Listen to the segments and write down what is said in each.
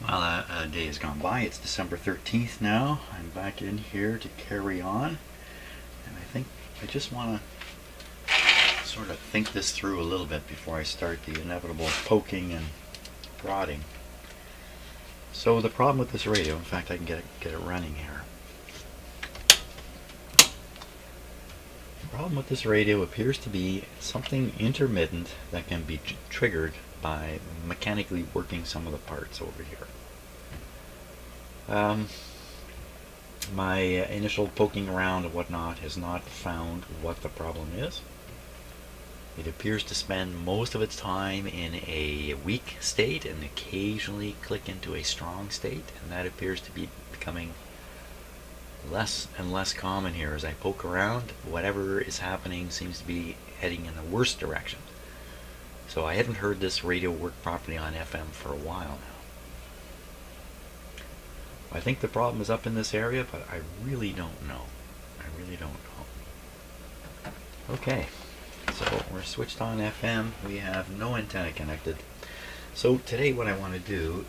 Well, a day has gone by. It's December 13th now. I'm back in here to carry on. And I think I just want to sort of think this through a little bit before I start the inevitable poking and prodding. So the problem with this radio, in fact I can get it running here. The problem with this radio appears to be something intermittent that can be triggered by mechanically working some of the parts over here. My initial poking around and whatnot has not found what the problem is. It appears to spend most of its time in a weak state and occasionally click into a strong state, and that appears to be becoming less and less common here as I poke around. Whatever is happening seems to be heading in the worst direction. So I haven't heard this radio work properly on FM for a while now. I think the problem is up in this area, but I really don't know. Okay, so we're switched on FM. We have no antenna connected. So today what I want to do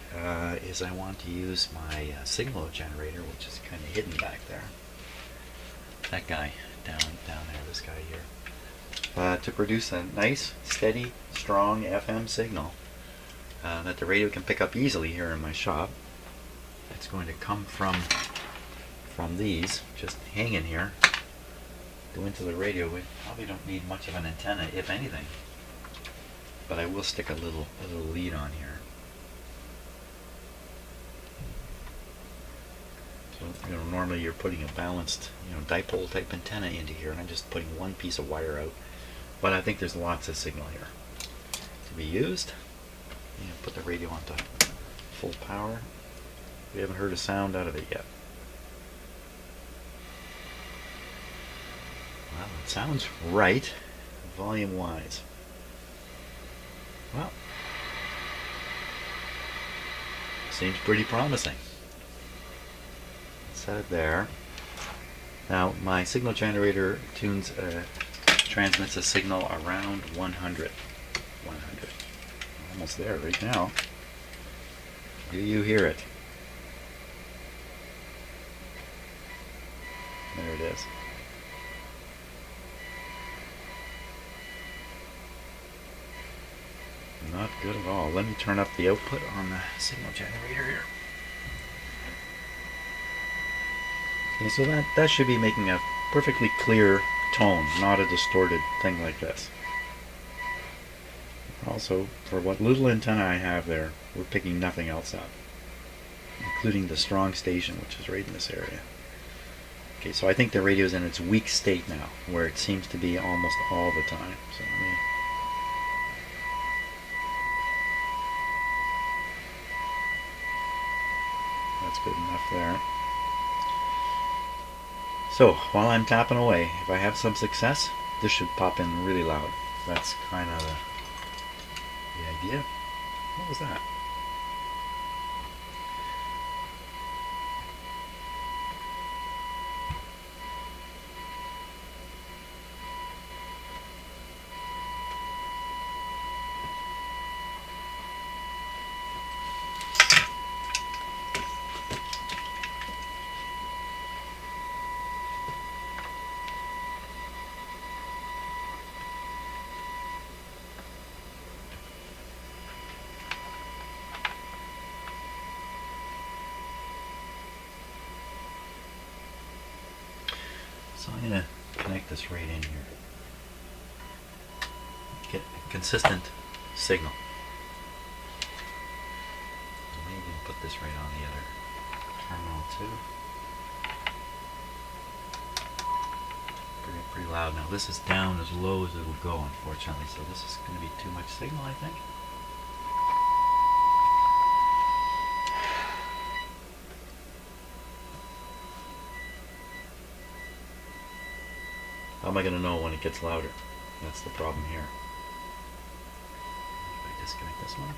is I want to use my signal generator, which is kind of hidden back there. That guy down there, this guy here. To produce a nice, steady, strong FM signal that the radio can pick up easily here in my shop. It's going to come from these, just hang in here, go into the radio. We probably don't need much of an antenna, if anything, but I will stick a little lead on here. So normally you're putting a balanced dipole type antenna into here, and I'm just putting one piece of wire out. But I think there's lots of signal here to be used. Put the radio onto full power. We haven't heard a sound out of it yet. Well, it sounds right, volume-wise. Well, seems pretty promising. Set it there. Now, my signal generator transmits a signal around 100. Almost there right now. Do you hear it? There it is. Not good at all. Let me turn up the output on the signal generator here. Okay, so that should be making a perfectly clear tone, not a distorted thing like this. Also, for what little antenna I have there, we're picking nothing else up, including the strong station, which is right in this area. Okay, so I think the radio is in its weak state now, where it seems to be almost all the time. So that's good enough there. So while I'm tapping away, if I have some success, this should pop in really loud. That's kind of the idea. What was that? So I'm going to connect this right in here. Get a consistent signal. Maybe put this right on the other terminal too. Pretty loud. Now this is down as low as it will go, unfortunately, so this is going to be too much signal, I think. How am I going to know when it gets louder? That's the problem here. If I disconnect this one,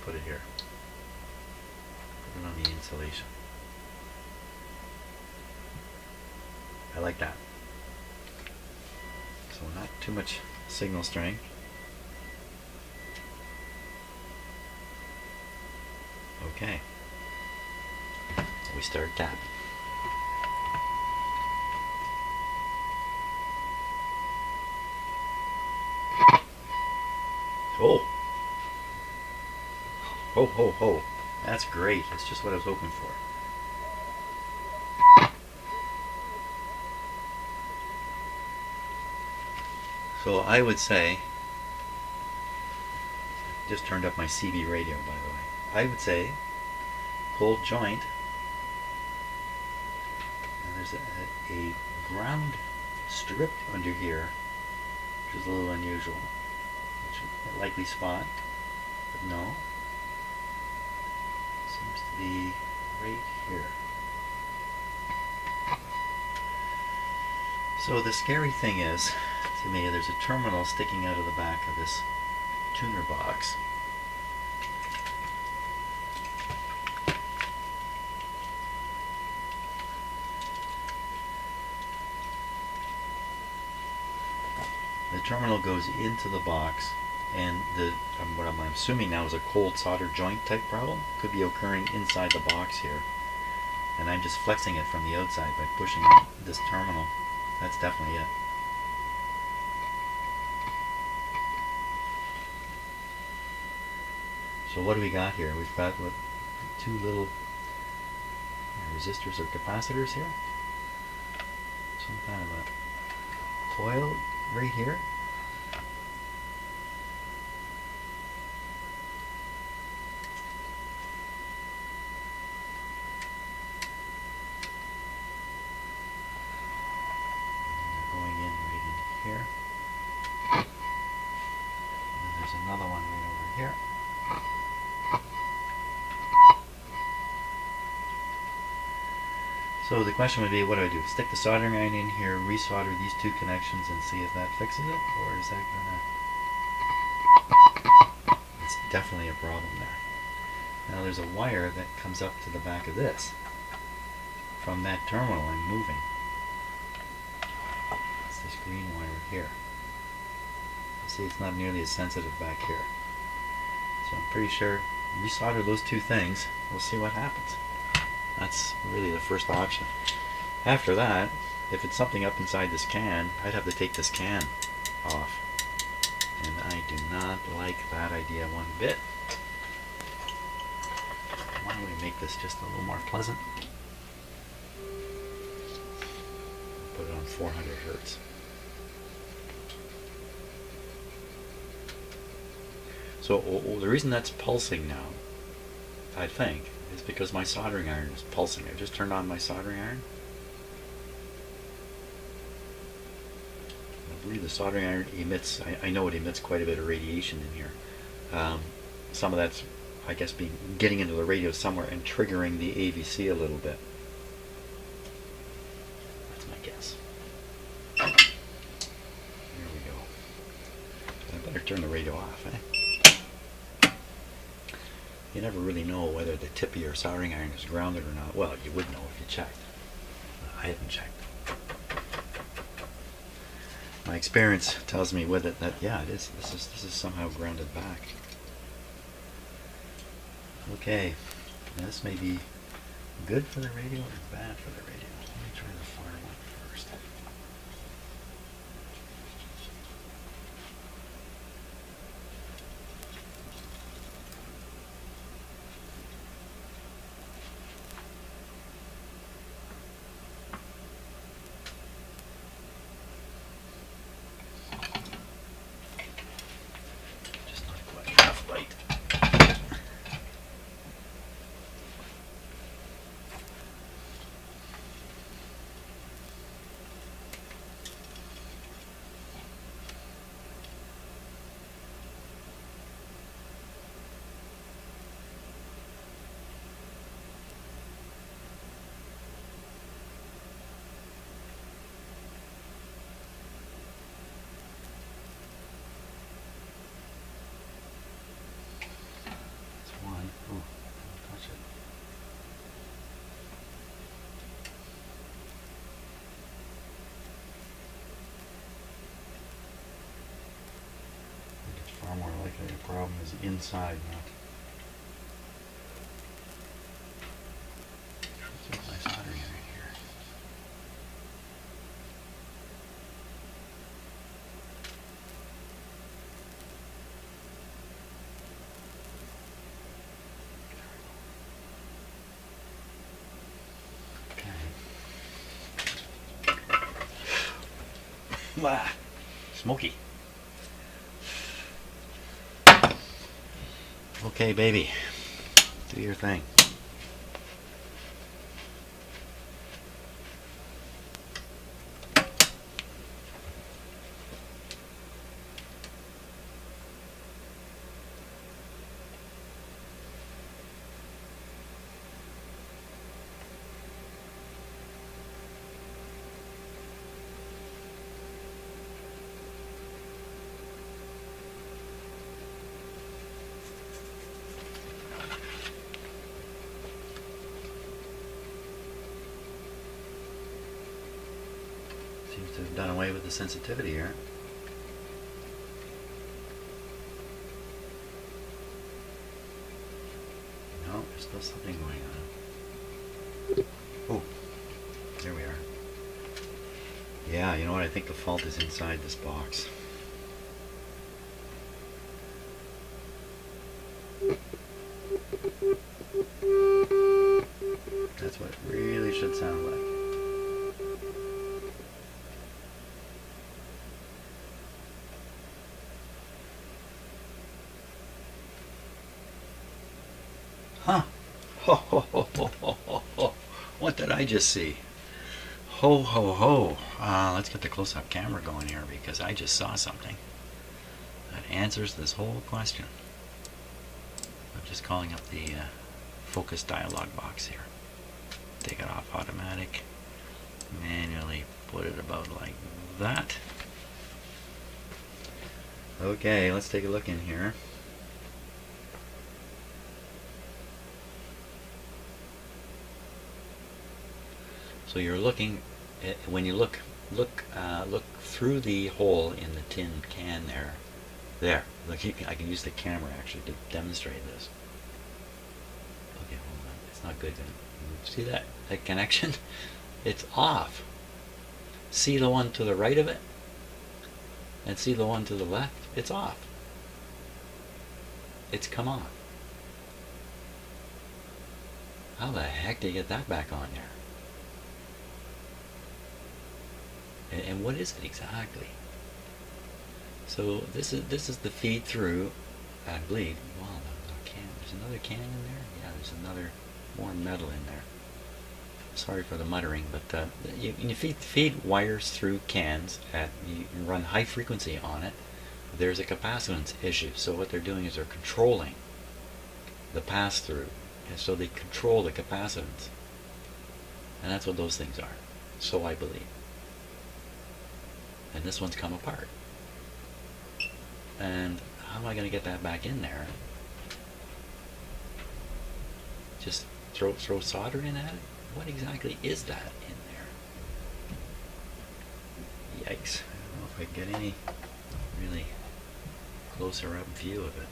put it here. Put it on the insulation. I like that. So not too much signal strength. Okay. We start tapping. Oh! Ho ho ho! That's great. That's just what I was hoping for. So I would say, just turned up my CB radio by the way. I would say, cold joint, and there's a ground strip under here, which is a little unusual, which is a likely spot, but no. Seems to be right here. So the scary thing is, to me, there's a terminal sticking out of the back of this tuner box. The terminal goes into the box, and what I'm assuming now is a cold solder joint type problem. Could be occurring inside the box here. And I'm just flexing it from the outside by pushing this terminal. That's definitely it. So what do we got here? We've got what, two little resistors or capacitors here. Some kind of a coil right here. Going in right into here. And there's another one right over here. So the question would be, what do I do? Stick the soldering iron in here, resolder these two connections and see if that fixes it? Or is that gonna... It's definitely a problem there. Now there's a wire that comes up to the back of this. From that terminal I'm moving. It's this green wire here. See, it's not nearly as sensitive back here. So I'm pretty sure resolder those two things, we'll see what happens. That's really the first option. After that, if it's something up inside this can, I'd have to take this can off. And I do not like that idea one bit. Why don't we make this just a little more pleasant? Put it on 400 Hertz. So the reason that's pulsing now, I think, is because my soldering iron is pulsing. I just turned on my soldering iron. I believe the soldering iron emits, I know it emits quite a bit of radiation in here. Some of that's, I guess, getting into the radio somewhere and triggering the AVC a little bit. That's my guess. There we go. I better turn the radio off, eh? You never really know whether the tip of your soldering iron is grounded or not. Well, you would know if you checked. I haven't checked. My experience tells me with it that yeah, it is. This is somehow grounded back. Okay, now this may be good for the radio or bad for the radio. Let me try the far one first. More likely the problem is inside, not Ah, smoky. Okay, baby. Do your thing. Seems to have done away with the sensitivity here. No, there's still something going on. Oh, there we are. Yeah, you know what? I think the fault is inside this box. That's what it really should sound like. Huh. Ho, ho, ho, ho, ho, ho, ho. What did I just see? Ho, ho, ho. Let's get the close-up camera going here because I just saw something that answers this whole question. I'm just calling up the focus dialog box here. Take it off automatic. Manually put it about like that. Okay, let's take a look in here. So you're looking at, when you look through the hole in the tin can there. There. Look, I can use the camera actually to demonstrate this. Okay, hold on. It's not good. See that connection? It's off. See the one to the right of it? And see the one to the left? It's off. It's come off. How the heck do you get that back on there? And what is it exactly? So this is the feed through, I believe. Wow, the can. There's another can in there. Yeah, there's another more metal in there. Sorry for the muttering, but you feed wires through cans you run high frequency on it. There's a capacitance issue. So what they're doing is they're controlling the pass through, and so they control the capacitance, and that's what those things are. So I believe. And this one's come apart. And how am I going to get that back in there? Just throw solder in at it? What exactly is that in there? Yikes. I don't know if I can get any really closer up view of it.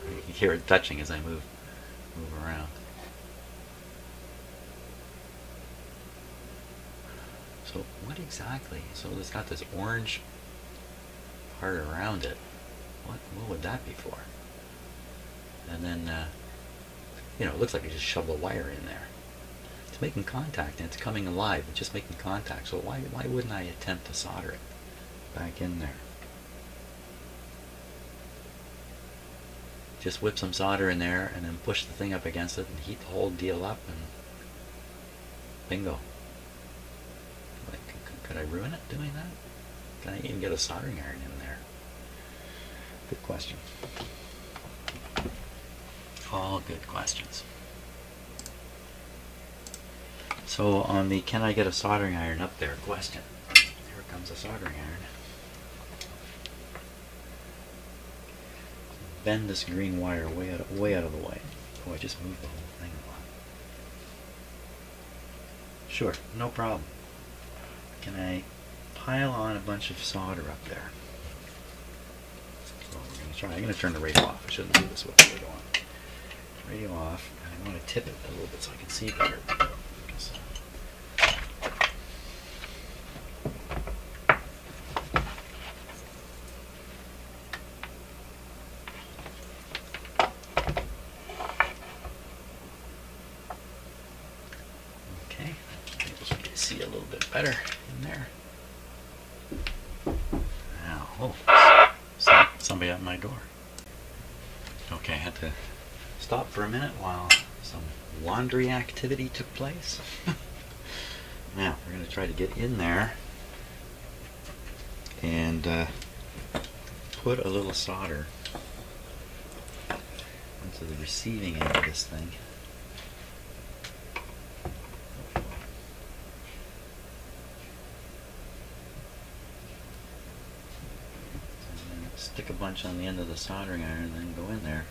You can hear it touching as I move around. So what exactly? So it's got this orange part around it. What would that be for? And then, it looks like you just shove a wire in there. It's making contact and it's coming alive. It's just making contact. So why wouldn't I attempt to solder it back in there? Just whip some solder in there and then push the thing up against it and heat the whole deal up and bingo. Could I ruin it doing that? Can I even get a soldering iron in there? Good question. All good questions. So on the can I get a soldering iron up there question, here comes a soldering iron. Bend this green wire way out of the way. Oh, I just moved the whole thing a lot. Sure, no problem. Can I pile on a bunch of solder up there? So we're going to try. I'm going to turn the radio off. I shouldn't do this with the radio on. Radio off, and I want to tip it a little bit so I can see better. Okay, maybe see a little bit better in there. Now, oh, somebody at my door. Okay, I had to stop for a minute while some laundry activity took place. Now, we're going to try to get in there and put a little solder into the receiving end of this thing. And then stick a bunch on the end of the soldering iron and then go in there.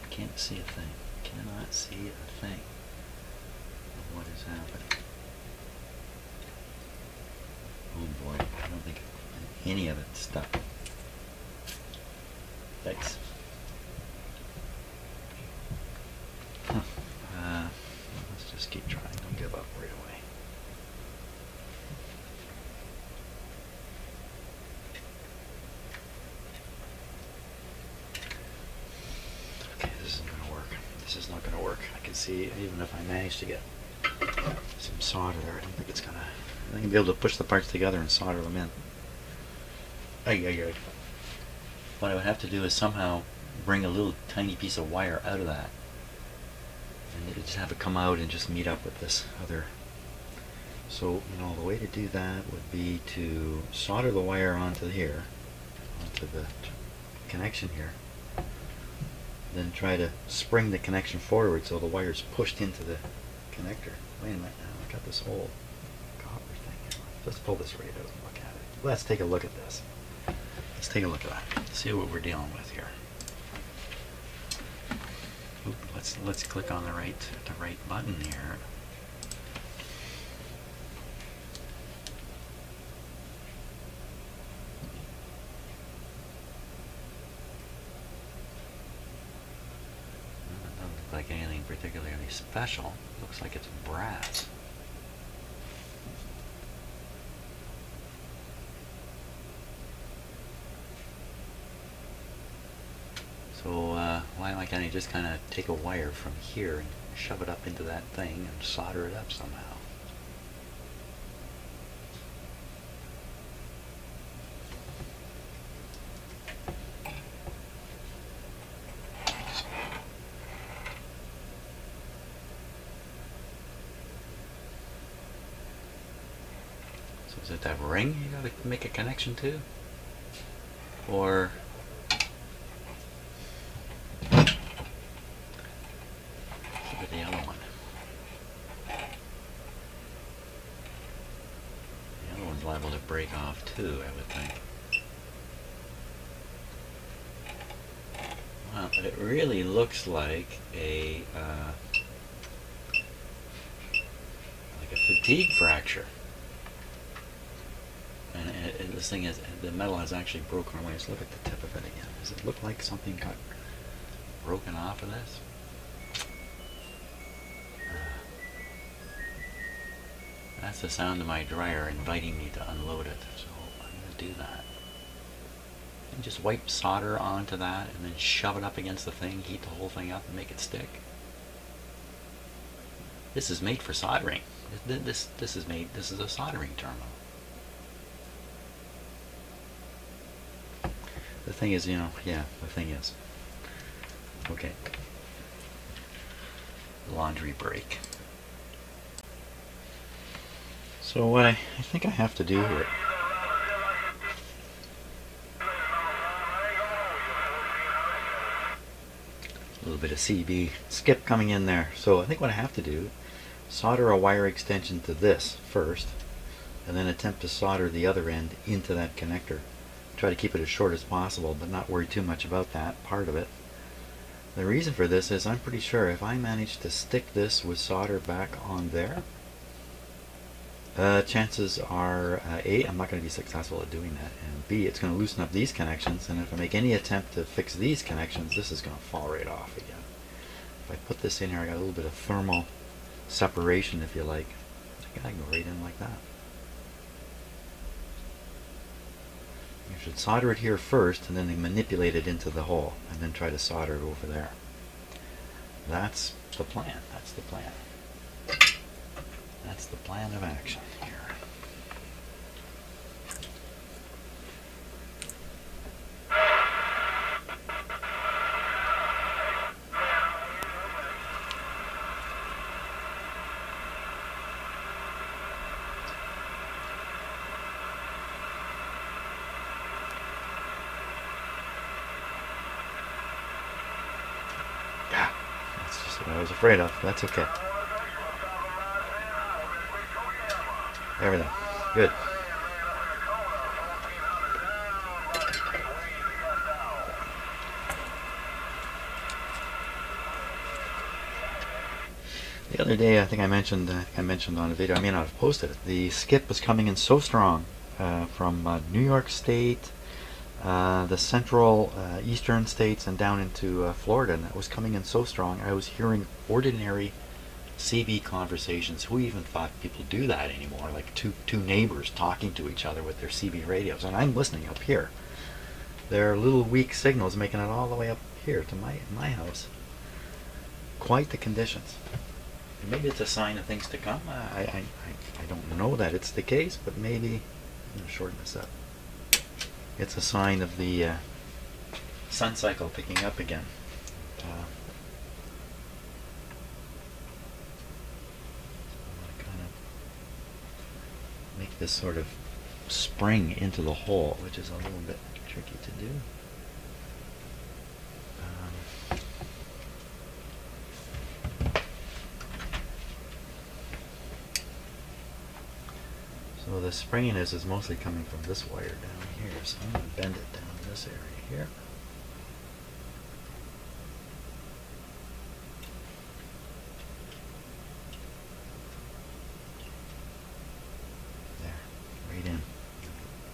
Can't see a thing. Cannot see a thing of what is happening. Oh boy, I don't think any of it stuck. Thanks. Huh. Let's just keep trying. Don't give up right away. Okay, this isn't going to work. This is not going to work. I can see, even if I manage to get some solder there, I don't think it's going to... I think I'll be able to push the parts together and solder them in. What I would have to do is somehow bring a little tiny piece of wire out of that and just have it come out and just meet up with this other. So, you know, the way to do that would be to solder the wire onto here, onto the connection here, then try to spring the connection forward so the wire is pushed into the connector. Wait a minute now, I got this whole copper thing here. Let's pull this right out and look at it. Let's take a look at this. Let's take a look at that. See what we're dealing with here. Oop, let's click on the right button here. It doesn't look like anything particularly special. It looks like it's brass. So why can't I just kind of take a wire from here and shove it up into that thing and solder it up somehow? So is it that ring you gotta make a connection to? Or the other one. The other one's liable to break off too, I would think. Well, it really looks like a fatigue fracture. And this thing is, the metal has actually broken away. Let's look at the tip of it again. Does it look like something got broken off of this? That's the sound of my dryer inviting me to unload it, so I'm going to do that. And just wipe solder onto that and then shove it up against the thing, heat the whole thing up and make it stick. This is made for soldering. This is a soldering terminal. The thing is, you know, yeah, the thing is. Okay. Laundry break. So what I think I have to do here, a little bit of CB skip coming in there. So I think what I have to do, solder a wire extension to this first, and then attempt to solder the other end into that connector. Try to keep it as short as possible, but not worry too much about that part of it. The reason for this is I'm pretty sure if I manage to stick this with solder back on there, chances are A, I'm not going to be successful at doing that, and B, it's going to loosen up these connections, and if I make any attempt to fix these connections, this is going to fall right off again. If I put this in here, I got a little bit of thermal separation, if you like. I can go right in like that. You should solder it here first, and then manipulate it into the hole, and then try to solder it over there. That's the plan. That's the plan. That's the plan of action here. That's just what I was afraid of. That's okay. Everything. Good. The other day, I think I mentioned on a video, I may not have posted it, the skip was coming in so strong from New York State, the central eastern states, and down into Florida, and that was coming in so strong. I was hearing ordinary CB conversations. Who even thought people do that anymore? Like two neighbors talking to each other with their CB radios, and I'm listening up here. There are little weak signals making it all the way up here to my house. Quite the conditions. Maybe it's a sign of things to come. I don't know that it's the case, but maybe I'm going to shorten this up. It's a sign of the sun cycle picking up again. Make this sort of spring into the hole, which is a little bit tricky to do. So the springiness is mostly coming from this wire down here, so I'm going to bend it down in this area here.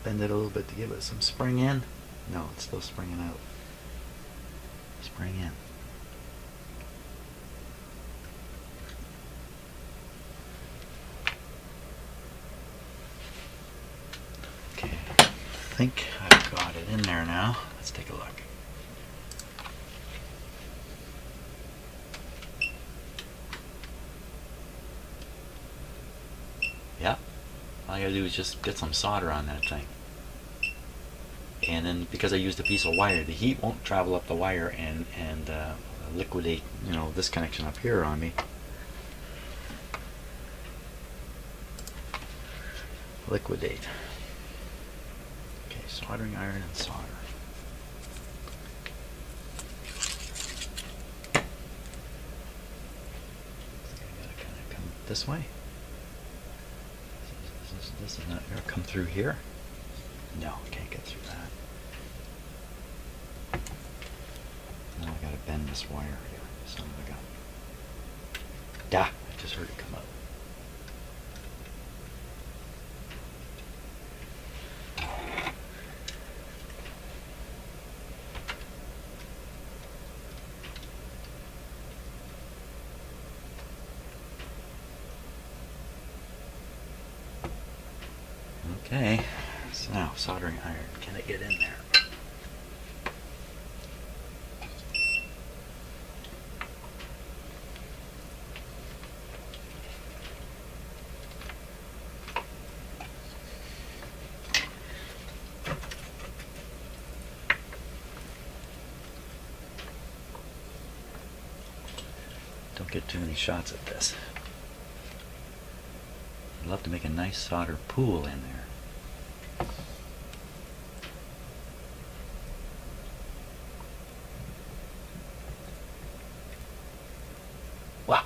Bend it a little bit to give it some spring in. No, it's still springing out. Spring in. Okay, I think I've got it in there now. Let's take a look. Yeah, all I gotta do is just get some solder on that thing. And then, because I used a piece of wire, the heat won't travel up the wire and liquidate, you know, this connection up here on me. Liquidate. Okay, soldering iron and solder. I gotta kind of come this way. This is not going to come through here. No, can't get through that. Now I gotta bend this wire here. Son of a gun. Da! I just heard it come out. Okay, so now soldering iron. Can it get in there? Don't get too many shots at this. I'd love to make a nice solder pool in there. Wow!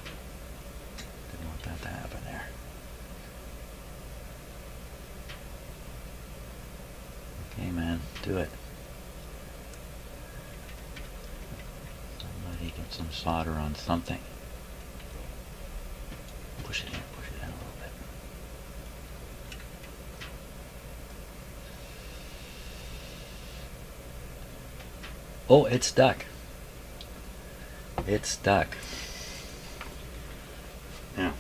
Didn't want that to happen there. Okay, man, do it. Somebody get some solder on something. Push it in a little bit. Oh, it's stuck. It's stuck. Now,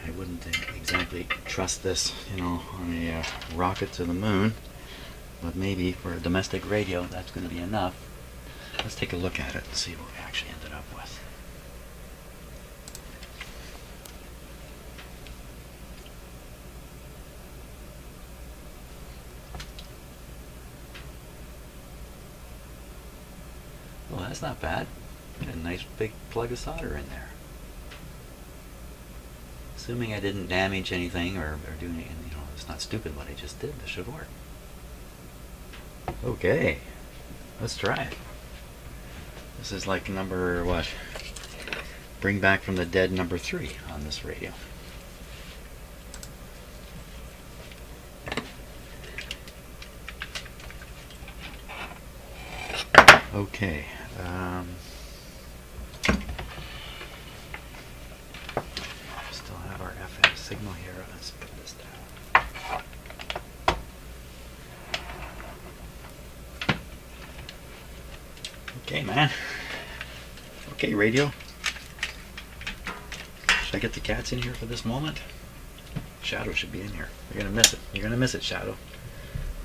I wouldn't exactly trust this, you know, on a rocket to the moon, but maybe for a domestic radio that's going to be enough. Let's take a look at it and see what we actually ended up with. that's not bad. Got a nice big plug of solder in there. Assuming I didn't damage anything or do anything, you know, it's not stupid what I just did. This should work. Okay, let's try it. This is like number, what? Bring Back from the Dead number 3 on this radio. Okay. Still have our FM signal here. Let's put this down. Okay, man. Okay, radio. Should I get the cats in here for this moment? Shadow should be in here. You're gonna miss it. You're gonna miss it, Shadow.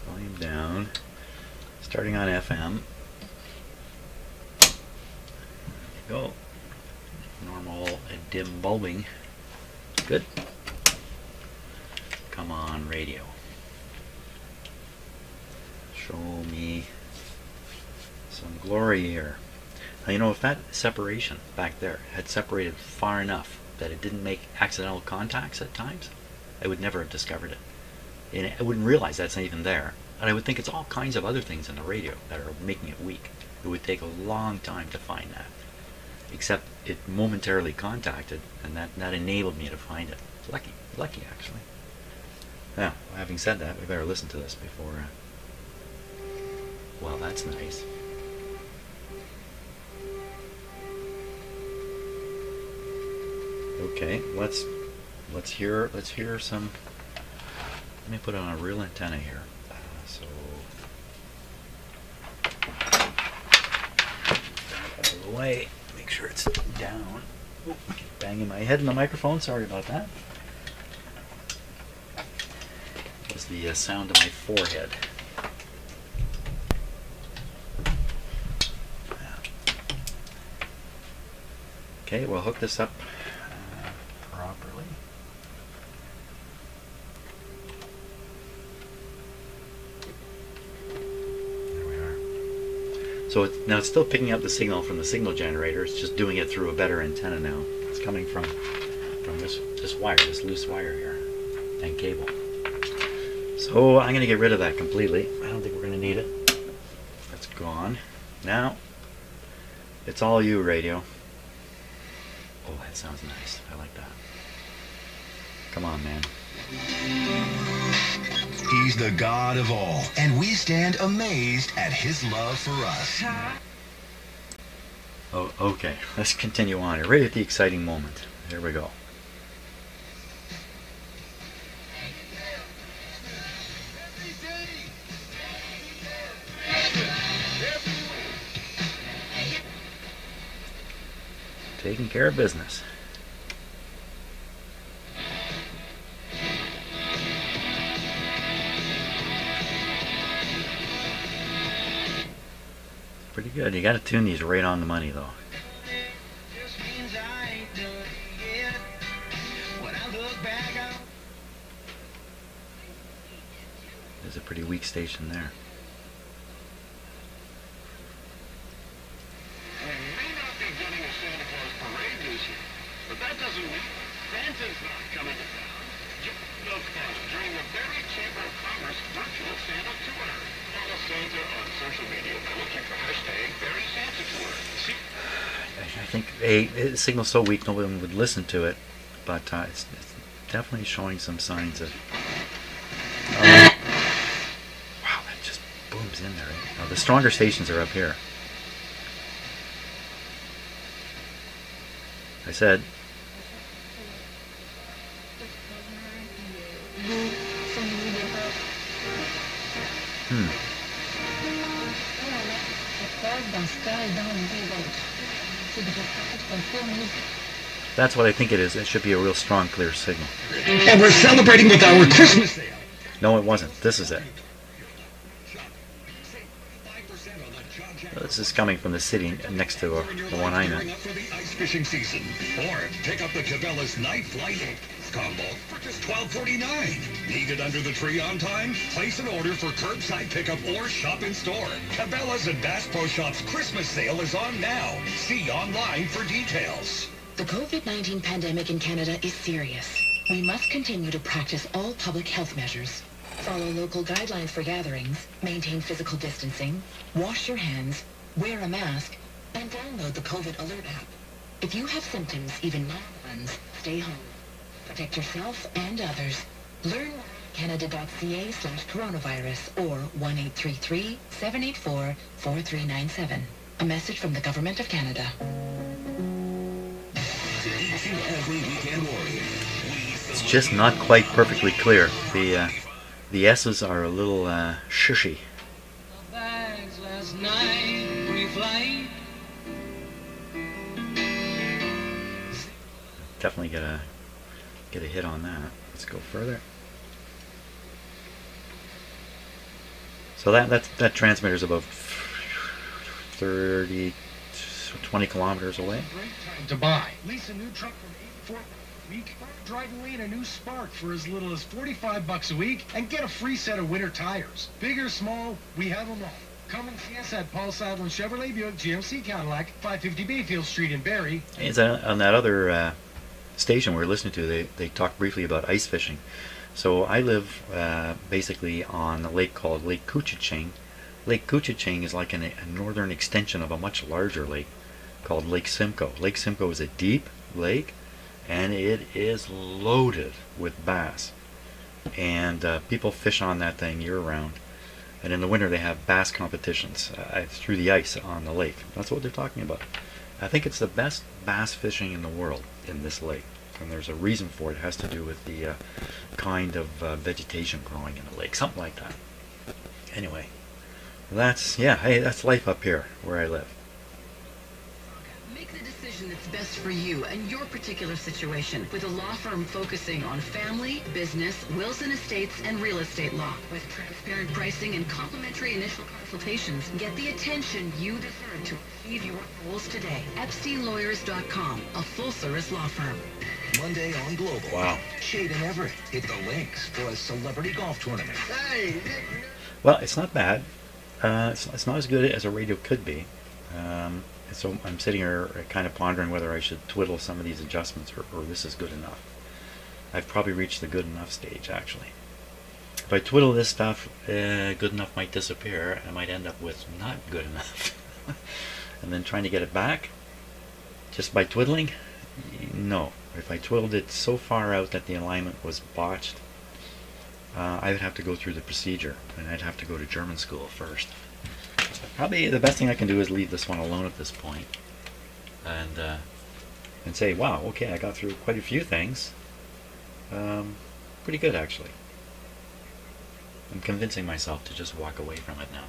Volume down. Starting on FM. There you go. Normal dim bulbing. Good. Come on, radio. Show me some glory here. Now, you know, if that separation back there had separated far enough that it didn't make accidental contacts at times, I would never have discovered it. And I wouldn't realize that's not even there. And I would think it's all kinds of other things in the radio that are making it weak. It would take a long time to find that. Except it momentarily contacted, and that enabled me to find it. It's lucky actually. Now, having said that, we better listen to this before. Well, that's nice. Okay, let's hear some. Let me put on a real antenna here. So out of the way. Make sure it's down. Oh, banging my head in the microphone. Sorry about that. It was the sound of my forehead. Okay, we'll hook this up properly. There we are. So now it's still picking up the signal from the signal generator. It's just doing it through a better antenna now. It's coming from this wire, this loose wire here, and cable. So I'm going to get rid of that completely. I don't think we're going to need it. That's gone. Now it's all you, radio. Oh, that sounds nice. I like that. Come on, man. He's the God of all, and we stand amazed at his love for us. Oh, okay. Let's continue on. Right at the exciting moment. Here we go. Taking care of business. Pretty good. You got to tune these right on the money, though. There's a pretty weak station there. But that doesn't mean Santa's not coming to town. Just look during the Berry Chamber of Commerce virtual Santa tour. Follow Santa on social media by looking for hashtag Berry Santa Tour. See? I think the signal's so weak no one would listen to it, but it's definitely showing some signs of. Wow, that just booms in there. Right? Now, the stronger stations are up here. I said. That's what I think it is. It should be a real strong, clear signal. And we're celebrating with our Christmas sale. No, it wasn't. This is it. This is coming from the city next to the one I'm in. Fishing season, or pick up the Cabela's night flight combo for just $12.49. Need it under the tree on time? Place an order for curbside pickup or shop in store. Cabela's and Bass Pro Shop's Christmas sale is on now. See online for details. The COVID-19 pandemic in Canada is serious. We must continue to practice all public health measures. Follow local guidelines for gatherings, maintain physical distancing, wash your hands, wear a mask, and download the COVID Alert app. If you have symptoms, even mild ones, stay home. Protect yourself and others. Learn more at canada.ca/coronavirus or 1-833-784-4397. A message from the Government of Canada. Each and every weekend warrior. It's just not quite perfectly clear. The S's are a little shushy. Bags last night, pre-flight. Definitely get a hit on that. Let's go further. So that transmitter's about 20 kilometers away. Great time to buy. Lease a new truck from 84 a week. Drive away in a new Spark for as little as $45 a week and get a free set of winter tires. Big or small, we have them all. Come and see us at Paul Sadler Chevrolet Buick GMC Cadillac, 550 Bayfield Street in Barrie. It's on that other station we were listening to. They talked briefly about ice fishing. So I live basically on a lake called Lake Couchiching. Lake Couchiching is like a northern extension of a much larger lake called Lake Simcoe. Lake Simcoe is a deep lake, and it is loaded with bass. And people fish on that thing year-round. And in the winter they have bass competitions through the ice on the lake. That's what they're talking about. I think it's the best bass fishing in the world in this lake. And there's a reason for it. It has to do with the kind of vegetation growing in the lake. Something like that. Anyway, hey, that's life up here where I live. Make the decision that's best for you and your particular situation with a law firm focusing on family, business, wills and estates, and real estate law. With transparent pricing and complimentary initial consultations, get the attention you deserve to achieve your goals today. EpsteinLawyers.com, a full-service law firm. Monday on Global. Wow. Shade and Everett hit the links for a celebrity golf tournament. Well, it's not bad. It's not as good as a radio could be. So I'm sitting here kind of pondering whether I should twiddle some of these adjustments or this is good enough. I've probably reached the good enough stage, actually. If I twiddle this stuff, good enough might disappear, and I might end up with not good enough. And then trying to get it back, just by twiddling, no. If I twiddled it so far out that the alignment was botched, I would have to go through the procedure, and I'd have to go to German school first. Probably the best thing I can do is leave this one alone at this point, and say, wow, okay, I got through quite a few things. Pretty good, actually. I'm convincing myself to just walk away from it now.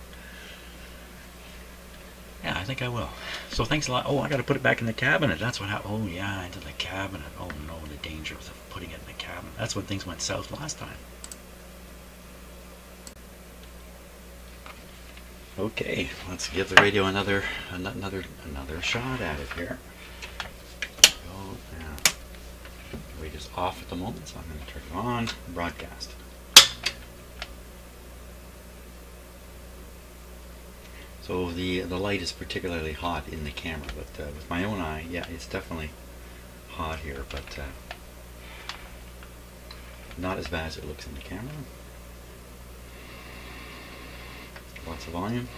Yeah, I think I will. So thanks a lot. Oh, I got to put it back in the cabinet. That's what happened. Oh, yeah, into the cabinet. Oh, no, the dangers of putting it in the cabinet. That's when things went south last time. Okay, let's give the radio another shot at it here. Oh, yeah. The radio's off at the moment, so I'm going to turn it on. Broadcast. So the light is particularly hot in the camera, but with my own eye, yeah, it's definitely hot here, but not as bad as it looks in the camera. Lots of volume.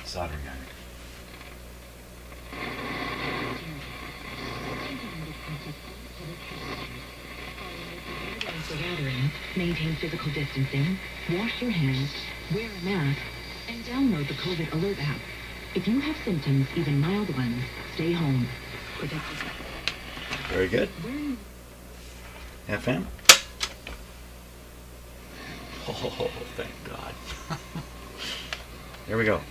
Soldering iron. Gathering, maintain physical distancing, wash your hands, wear a mask, and download the COVID Alert app. If you have symptoms, even mild ones, stay home. Protect yourself. Very good. FM. Oh, thank God. There we go.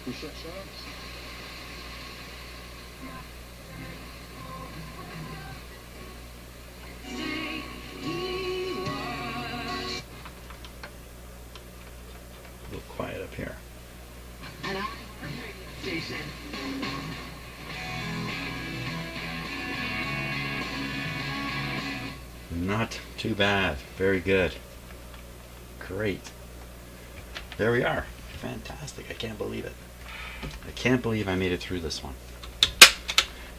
We shut shops. A little quiet up here. Station. Not too bad. Very good. Great. There we are. Fantastic. I can't believe it. I can't believe I made it through this one.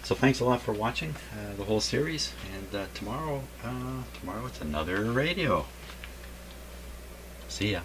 So thanks a lot for watching the whole series. And tomorrow it's another radio. See ya.